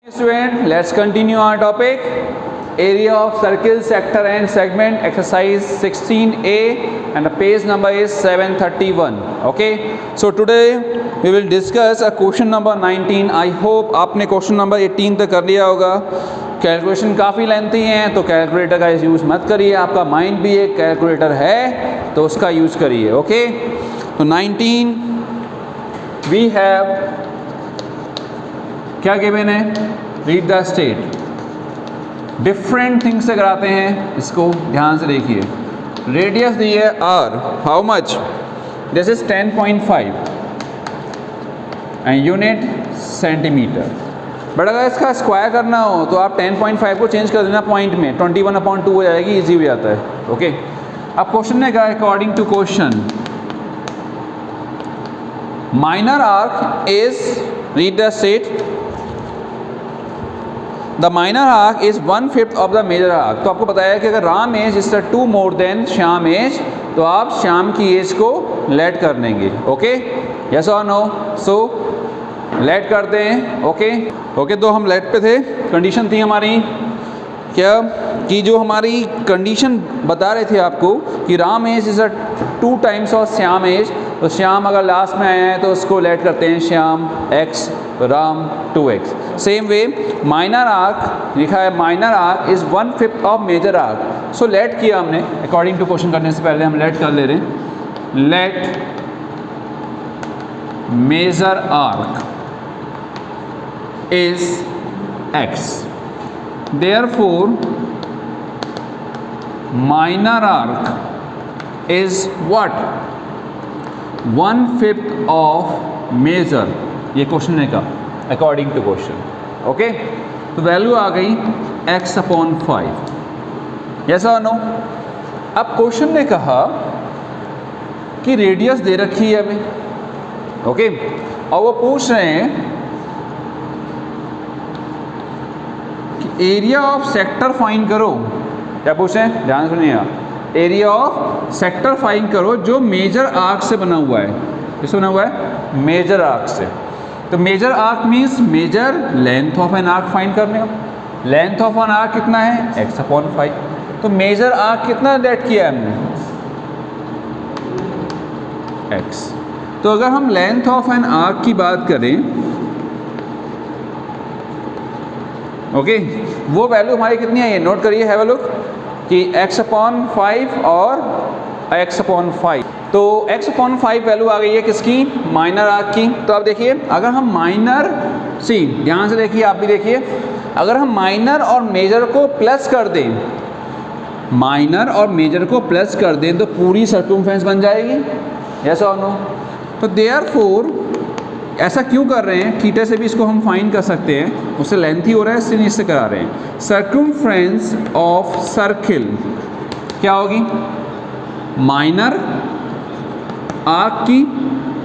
Student, let's continue our topic. Area of circle, sector and segment, exercise 16a, and the page number is 731. Okay, so today we will discuss a question number 19. I hope आपने question number 18 तक कर लिया होगा. Calculation काफ़ी lengthy हैं तो calculator का use मत करिए. आपका माइंड भी एक कैलकुलेटर है तो उसका यूज़ करिए. ओके, तो 19 वी हैव क्या गिवन है, read the state. Different things से कराते हैं, इसको ध्यान से देखिए. रेडियस दी है R, how much, this is 10.5 and unit centimetre. But अगर इसका स्क्वायर करना हो तो आप 10.5 को चेंज कर देना पॉइंट में, 21/2 हो जाएगी, ईजी हो जाता है. ओके, अब क्वेश्चन ने कहा according to question minor arc is, read the state, the minor arc is 1/5 of the major arc. तो आपको बताया कि अगर राम एज इज 2 मोर देन श्याम एज तो आप श्याम की एज को लेट कर देंगे. ओके, यस और नो? सो लेट करते हैं. ओके, तो हम लेट पे थे. कंडीशन थी हमारी क्या कि जो हमारी कंडीशन बता रहे थे आपको कि राम एज इज 2 टाइम्स ऑफ श्याम एज. तो श्याम अगर लास्ट में आया है तो उसको लेट करते हैं श्याम x, राम 2x. Same way minor arc लिखा है, minor arc is 1/5 of major arc. So let किया हमने अकॉर्डिंग टू क्वेश्चन करने से पहले हम लेट कर ले रहे हैं. Let major arc is x, therefore minor arc is what, 1/5 of major. ये क्वेश्चन ने कहा अकॉर्डिंग टू क्वेश्चन. ओके, तो वैल्यू आ गई x/5. यस और नो? अब क्वेश्चन ने कहा कि रेडियस दे रखी है हमें. ओके, और वो पूछ रहे हैं कि एरिया ऑफ सेक्टर फाइंड करो. क्या पूछ रहे हैं, ध्यान सुनिएगा. एरिया ऑफ सेक्टर फाइंड करो जो मेजर आर्क से बना हुआ है. किससे बना हुआ है? मेजर आर्क से. तो major arc means major length of an arc find करने का. लेंथ ऑफ एन आर्क कितना है? x/5. तो मेजर आर्क कितना लेट किया है हमने? x. तो अगर हम लेंथ ऑफ एन आर्क की बात करें, ओके, वो वैल्यू हमारी कितनी है ये नोट करिए, हैव अ लुक, कि x/5 और x/5. तो x/5 वैल्यू आ गई है किसकी? माइनर आर्क की. तो अब देखिए, अगर हम माइनर, सी ध्यान से देखिए, आप भी देखिए, अगर हम माइनर और मेजर को प्लस कर दें, माइनर और मेजर को प्लस कर दें तो पूरी सर्कमफेरेंस बन जाएगी. यस और नो? तो देयरफॉर ऐसा क्यों कर रहे हैं? थीटा से भी इसको हम फाइंड कर सकते हैं, उससे लेंथ ही हो रहा है इसलिए इससे करा रहे हैं. सर्कमफ्रेंस ऑफ सर्किल क्या होगी? माइनर आर्क की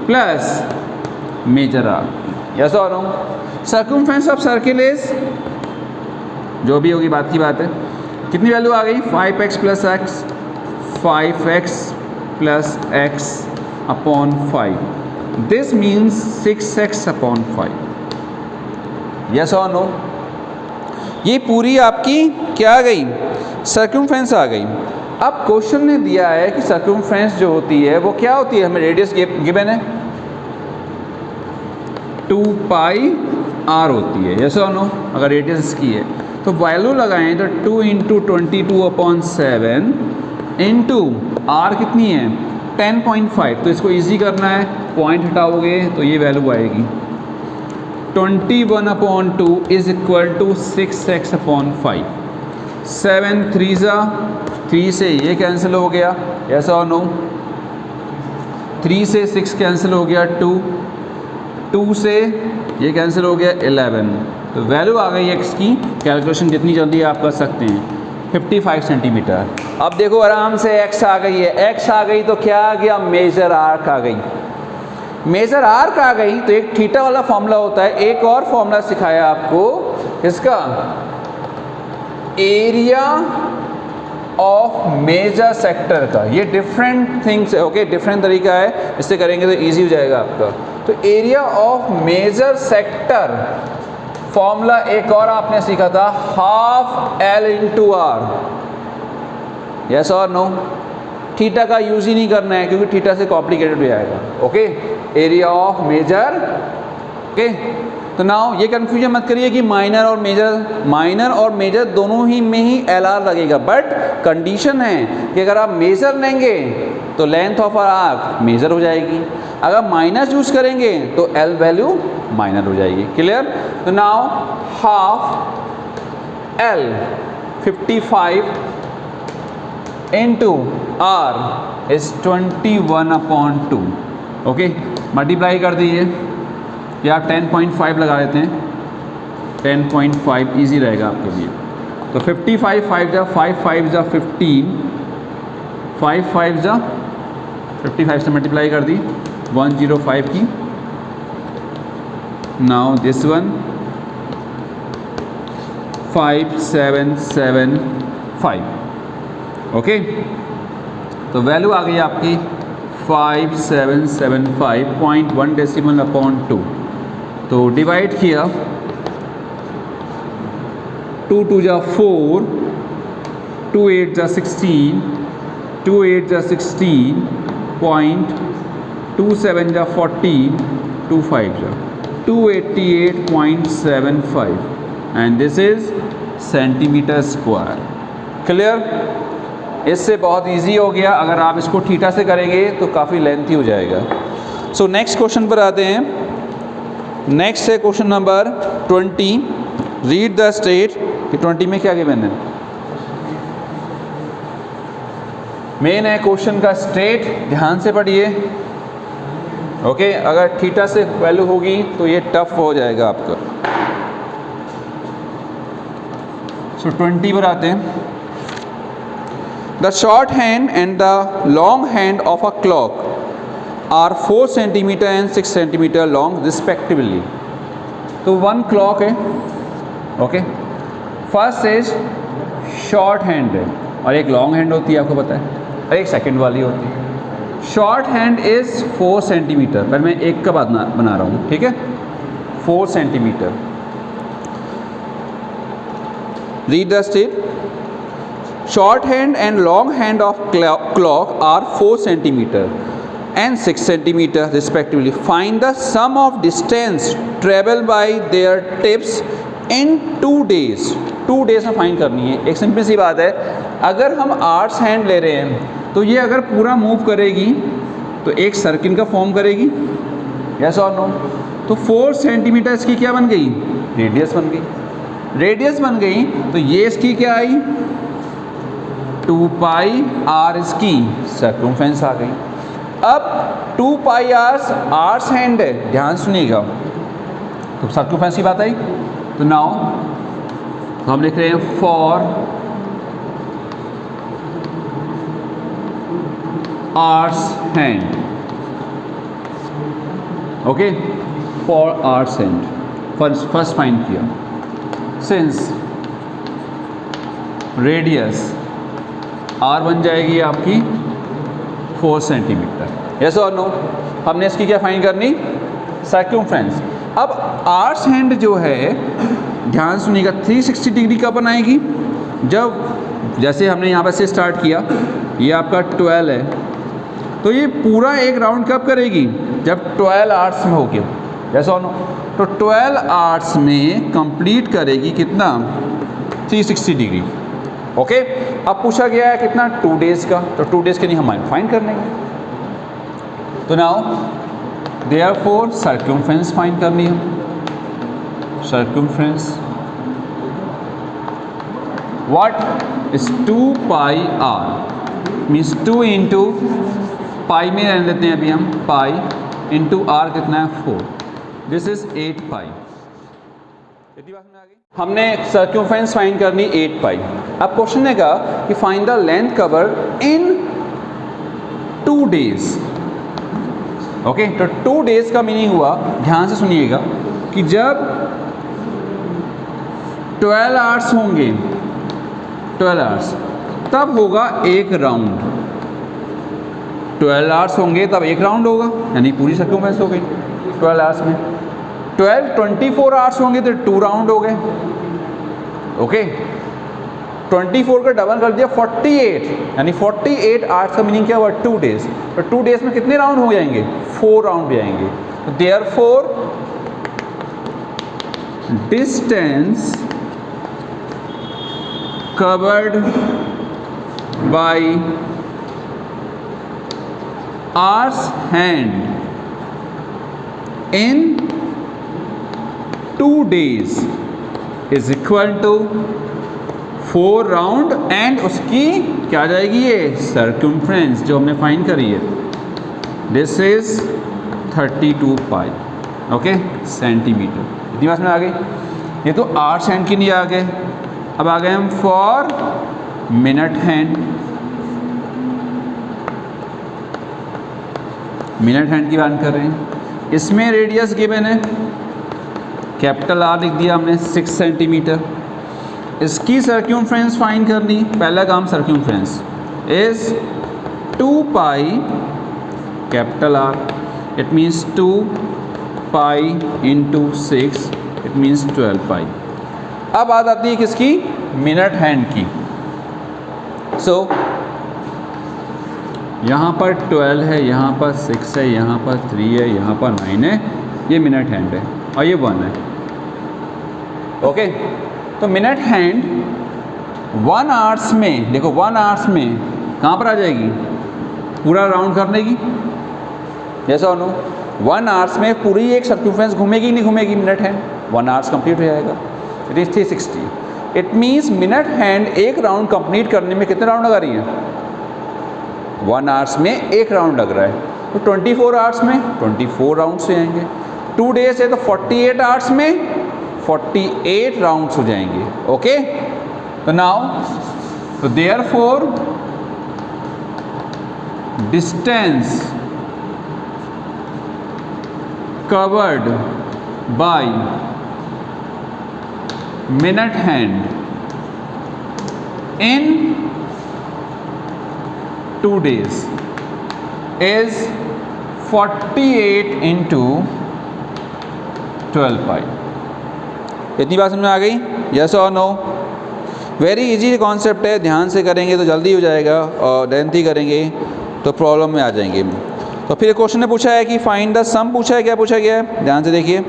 प्लस मेजर आर्क. यस और no? Circumference of circle is, जो भी होगी बात की बात है. कितनी वैल्यू आ गई? 5x + x, 5x + x/5. This means 6x/5. Yes और नो? ये पूरी आपकी क्या आ गई? सर्कमफ्रेंस आ गई. अब क्वेश्चन ने दिया है कि सर्कमफ्रेंस जो होती है वो क्या होती है, हमें रेडियस गिवन है 2πr होती है. यस और नो? अगर रेडियस इसकी है तो वैल्यू लगाएं तो 2 × 22/7 इंटू आर कितनी है? 10.5. तो इसको इजी करना है, पॉइंट हटाओगे तो ये वैल्यू आएगी 21/2 इज इक्वल टू 6x/5. 7 3 3 से ये कैंसिल हो गया. यस और नो? 3 से 6 कैंसिल हो गया, 2 से ये कैंसिल हो गया, 11. तो वैल्यू आ गई x की. कैलकुलेशन जितनी जल्दी आप कर सकते हैं, 55 सेंटीमीटर. अब देखो आराम से x आ गई है. x आ गई तो क्या आ गया? मेजर आर्क आ गई. मेजर आर्क आ गई तो एक थीटा वाला फॉर्मूला होता है. एक और फॉर्मूला सिखाया आपको, इसका एरिया ऑफ मेजर सेक्टर का. ये डिफरेंट थिंग्स है. ओके, डिफरेंट तरीका है, इससे करेंगे तो इजी हो जाएगा आपका. तो area of major sector formula एक और आपने सीखा था, half L into R. Yes और नो? थीटा का यूज ही नहीं करना है क्योंकि थीटा से कॉम्प्लिकेटेड हो जाएगा। Okay, area of major. Okay, तो नाउ ये कंफ्यूजन मत करिए कि माइनर और मेजर दोनों ही में ही एल आर लगेगा, बट कंडीशन है कि अगर आप मेजर लेंगे तो लेंथ ऑफ आर्क मेजर हो जाएगी, अगर माइनस यूज करेंगे तो एल वैल्यू माइनर हो जाएगी। क्लियर? तो now half L 55 into R is 21/2। Okay, multiply कर दीजिए या 10.5 लगा देते हैं, 10.5 ईजी रहेगा आपके लिए। तो 55 5 जा 5 5 जा 15, 5 5 जा 55 से मल्टीप्लाई कर दी 105 की। Now this one 5775। ओके, तो वैल्यू आ गई आपकी 5775.1 डेसिमल अपॉन 2। तो डिवाइड किया, 2 2 जा 4, 2 8 जा 16, 2 8 जा 16.2 7 जा 14, 2 5 जा 288.75 and this is centimetre square. Clear? इससे बहुत इजी हो गया। अगर आप इसको थीटा से करेंगे तो काफ़ी लेंथी हो जाएगा। सो नेक्स्ट क्वेश्चन पर आते हैं। नेक्स्ट है question number 20। Read the state. कि 20 में क्या गिवन है? मेन है क्वेश्चन का स्टेट, ध्यान से पढ़िए। ओके, अगर थीटा से वैल्यू होगी तो ये टफ हो जाएगा आपका। सो 20 पर आते हैं। The short hand and the long hand of a clock are 4 centimeter and 6 centimeter long respectively. तो one clock है, okay. First is short hand है और एक लॉन्ग हैंड होती है, आपको पता है, और एक सेकंड वाली होती है। शॉर्ट हैंड इज 4 सेंटीमीटर, पर मैं एक का बना रहा हूँ, ठीक है, 4 centimetre. Read the state. Short hand and long hand of clock are 4 centimeter and 6 centimeter respectively. Find the sum of distance traveled by their tips in 2 days. 2 days में फाइंड करनी है। एक सिंपल सी बात है, अगर हम आर्ट्स हैंड ले रहे हैं तो ये अगर पूरा मूव करेगी तो एक सर्किल का फॉर्म करेगी, यस और नो? तो 4 सेंटीमीटर इसकी क्या बन गई? रेडियस बन गई। रेडियस बन गई तो ये इसकी क्या आई? 2 पाई आर इसकी सर्कमफेरेंस आ गई। अब 2 पाई आर्स हैंड है, ध्यान सुनिएगा, तो सर्कमफेरेंस की बात आई। तो नाउ तो हम लिख रहे हैं for hours hand. Okay, for hours hand first find किया। सिंस रेडियस आर बन जाएगी आपकी 4 सेंटीमीटर, यस और नो? हमने इसकी क्या फाइंड करनी? सर्कमफेरेंस। अब आर्स हैंड जो है, ध्यान सुनिएगा, 360 डिग्री कब बनाएगी? जब, जैसे हमने यहाँ पर से स्टार्ट किया, ये आपका 12 है, तो ये पूरा एक राउंड कब करेगी? जब 12 आर्ट्स में होगी, यस और नो? तो 12 आर्ट्स में कंप्लीट करेगी कितना? 360 डिग्री। ओके, अब पूछा गया है कितना? 2 डेज का, तो 2 डेज के लिए हम फाइंड कर लेंगे। तो नाउ देयरफॉर सर्कमफेरेंस फाइंड करनी है। Circumference what is 2 pi R, means 2 into pi में रहने देते हैं अभी हम, पाई इंटू आर कितना है? 4। दिस इज 8 पाई। इतनी बात में आ गई। हमने सर्कमफेरेंस फाइंड करनी 8 पाई। अब क्वेश्चन है का कि find the length cover in 2 days. Okay, तो 2 डेज का मीनिंग हुआ, ध्यान से सुनिएगा, कि जब 12 आवर्स होंगे, 12 आवर्स, तब होगा एक राउंड। 12 आवर्स होंगे तब एक राउंड होगा, यानी पूरी सर्कमफेरेंस हो गई 12 आवर्स में। 12 24 आवर्स होंगे तो 2 राउंड हो गए। ओके, 24 का डबल कर दिया 48, यानी 48 आवर्स का मीनिंग क्या हुआ 2 डेज। तो 2 डेज में कितने राउंड हो जाएंगे? 4 राउंड हो जाएंगे। तो therefore distance covered by hours hand in 2 days is equal to 4 round and उसकी क्या आ जाएगी? ये सर्कमफ्रेंस जो हमने फाइंड करी है, this is 32 pi. Okay, centimetre. इतनी बात में आ गई। ये तो आवर्स हैंड की नहीं आ गए। अब आ गए हम for minute hand. Minute hand की बात कर रहे हैं। इसमें रेडियस गिवन है, कैपिटल आर लिख दिया हमने 6 सेंटीमीटर। इसकी सर्क्यूमफ्रेंस फाइंड करनी, पहला काम circumference is 2 pi capital R, it means 2 pi into 6, it means 12 pi. अब बात आती है किसकी? मिनट हैंड की। सो यहाँ पर 12 है, यहाँ पर 6 है, यहाँ पर 3 है, यहाँ पर 9 है, ये मिनट हैंड है और ये 1 है। ओके, तो मिनट हैंड 1 आवर्स में, देखो 1 आवर्स में कहाँ पर आ जाएगी? पूरा राउंड करने की, जैसा नो 1 आवर्स में पूरी एक सर्कमफ्रेंस घूमेगी नहीं घूमेगी मिनट हैंड? 1 आवर्स कंप्लीट हो जाएगा, it is 360। It means minute hand एक राउंड कंप्लीट करने में कितने राउंड लगा रही है? 1 आवर्स में एक राउंड लग रहा है। तो 24 आवर्स में 24 राउंड से आएंगे। 2 डेज है तो 48 आवर्स में 48 राउंड्स हो जाएंगे। ओके, तो नाउ तो therefore distance covered bye minute hand in 2 days is 48 into 12 पाई। इतनी बात समझ में आ गई? यस और नो? वेरी इजी कॉन्सेप्ट है, ध्यान से करेंगे तो जल्दी हो जाएगा और लेंथी करेंगे तो प्रॉब्लम में आ जाएंगे। तो फिर क्वेश्चन ने पूछा है कि फाइंड द सम पूछा है। क्या पूछा गया है? ध्यान से देखिए।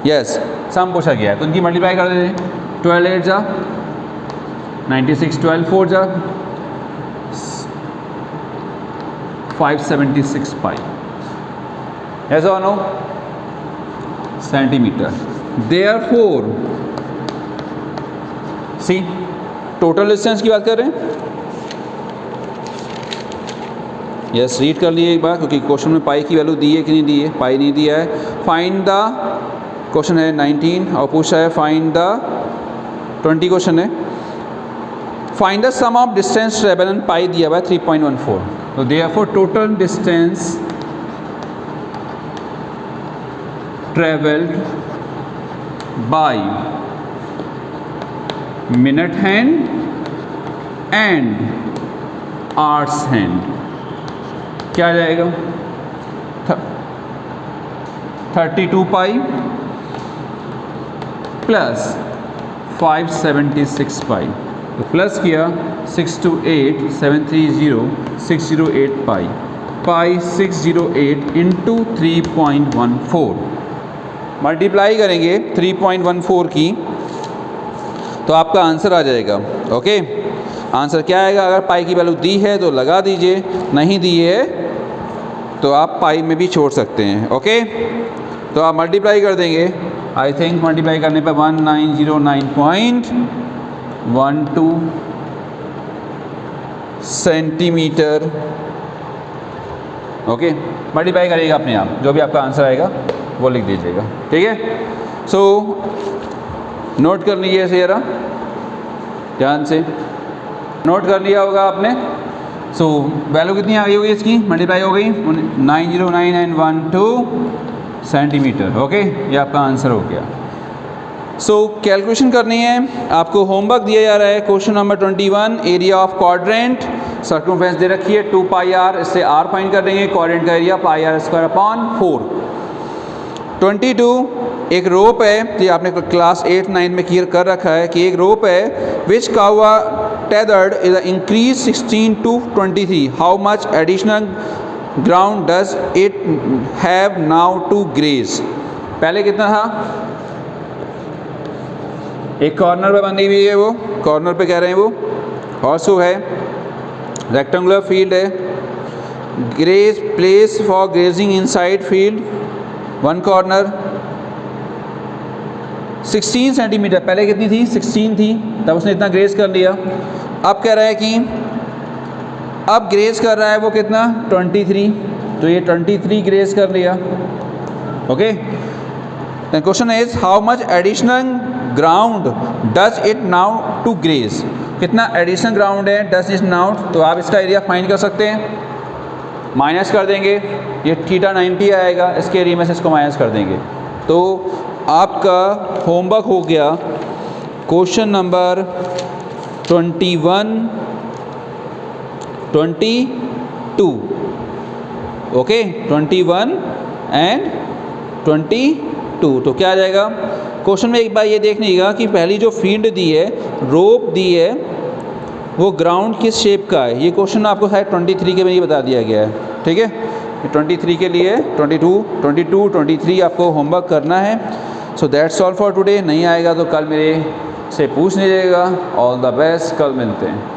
यस, सम पूछा गया है तो उनकी मल्टीप्लाई कर देते। 12 8 जा 96, 12 4 जा 576 पाई। ऐसा और नो? सेंटीमीटर। देयरफॉर सी टोटल डिस्टेंस की बात कर रहे हैं। यस, रीड कर लिए एक बार, क्योंकि क्वेश्चन में पाई की वैल्यू दी है कि नहीं दी है? पाई नहीं दिया है। फाइंड द, क्वेश्चन है 19 और पूछा है फाइंड द 20 क्वेश्चन है। Find the sum of distance travel and pi दिया हुआ है 3.14। तो therefore total distance travelled by minute hand and hours hand क्या आ जाएगा? 32 पाई प्लस 576 पाई। तो प्लस किया 628 730 608 पाई, पाई 608 इंटू 3.14 मल्टीप्लाई करेंगे 3.14 की तो आपका आंसर आ जाएगा। ओके, आंसर क्या आएगा? अगर पाई की वैल्यू दी है तो लगा दीजिए, नहीं दी है तो आप पाई में भी छोड़ सकते हैं। ओके, तो आप मल्टीप्लाई कर देंगे। आई थिंक मल्टीप्लाई करने पर 1909.12 सेंटीमीटर। ओके, मल्टीप्लाई करिएगा अपने आप, जो भी आपका आंसर आएगा वो लिख दीजिएगा। ठीक है, सो नोट कर लीजिए ऐसे जरा ध्यान से, नोट कर लिया होगा आपने। सो वैल्यू कितनी आ गई होगी इसकी? मल्टीप्लाई हो गई 909.12 सेंटीमीटर। ओके, ये आपका आंसर हो गया। सो कैलकुलेशन करनी है, आपको होमवर्क दिया जा रहा है। Question number 21, area of quadrant, circumference दे रखी है 2 पाई आर, इससे r फाइंड कर देंगे। क्वाड्रेंट का area pi R square upon 4। 22 एक रोप है, ये आपने क्लास 8-9 में क्लियर कर रखा है कि एक रोप है विच कावा tethered is increase 16 to 23, how much additional ground does it have now to graze. पहले कितना था, एक कॉर्नर पे बंधी हुई है, वो कॉर्नर पे कह रहे हैं वो हॉर्सो है, रेक्टेंगुलर फील्ड है, graze place for grazing inside field, one corner, 16 centimetre, पहले कितनी थी 16 थी, तब उसने इतना ग्रेज कर लिया। अब कह रहा है कि अब ग्रेज कर रहा है वो कितना 23, तो ये 23 ग्रेज कर लिया। Okay, question is how much additional ground does it now to graze, कितना एडिशनल ग्राउंड है डज इट नाउ, तो आप इसका एरिया फाइंड कर सकते हैं, माइनस कर देंगे, ये थीटा 90 आएगा, इसके एरिया में से इसको माइनस कर देंगे। तो आपका होमवर्क हो गया क्वेश्चन नंबर 21, 22, ओके 21 एंड 22। तो क्या आ जाएगा क्वेश्चन में, एक बार ये देख लीजिएगा कि पहली जो फील्ड दी है, रोप दी है, वो ग्राउंड किस शेप का है। ये क्वेश्चन आपको शायद 23 के में ही बता दिया गया है, ठीक है। 23 के लिए 22, 23 आपको होमवर्क करना है। So that's all for today. नहीं आएगा तो कल मेरे से पूछ लीजिएगा। ऑल द बेस्ट, कल मिलते हैं।